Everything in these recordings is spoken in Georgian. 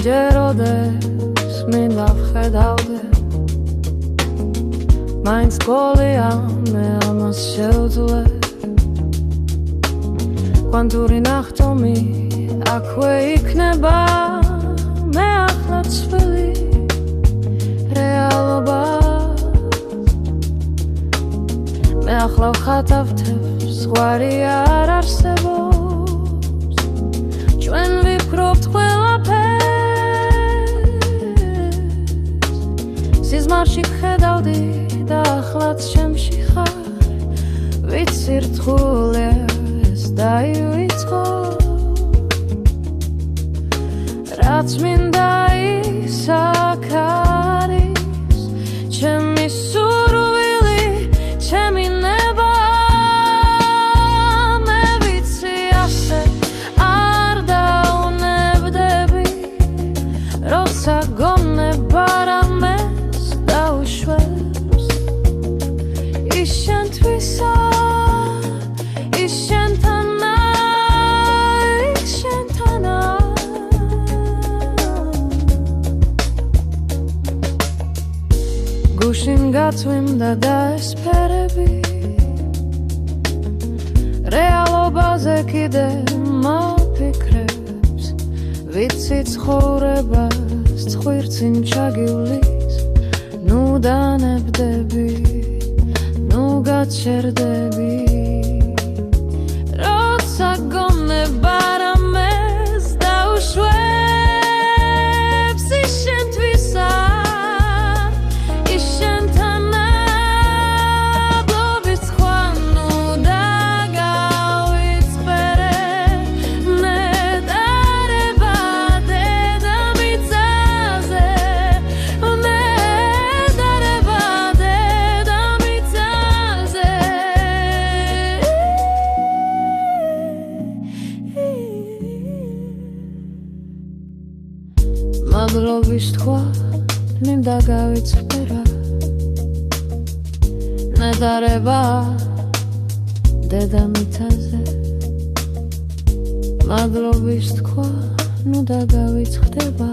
ჯეროდეს მინდა ვხედავდე მაინც გოლია მე ამას შევძლე კვანტური ნახტომი აქვე იქნება მე ახლა ცვილი რეალობა მე ახლა ვხატავთებს ზღვარი არ არსებობს ჩვენ ვიფიქრობთ ყველაფერს სიზმარში ვხედავდი და ახლაც ჩემში ხარ ვიცი რთულია ეს დაივიწყო რაც მინდა ის აქ არის ჩემი სურვილი ჩემი ნება მე ვიცი ასე არ დაუნებდები როცა გონება რამეს დაუშვებს ის შენთვისა ის შენთანა ის შენთანა გუშინ გაწვიმდა დაესფერები რეალობაზე კიდე მაფიქრებს ვიცი ცხოვრებას ცხვირწინ ჩაგივლის ნუ დანებდები ნუ გაჩერდები როცა გონება რამეს დაუშვებს ის შენთვისა ის შენთანა ბლობის სხვა ნუ დაგავიწყერე ნედარება დედამიწაზე ნედარება დედამიწაზე მადლობის თქვა მინდა გავიწყერა ნედარება დედამიწაზე მადლობის თქვა ნუ დაგავიწყდება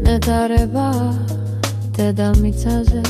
ნედარება დედამიწაზე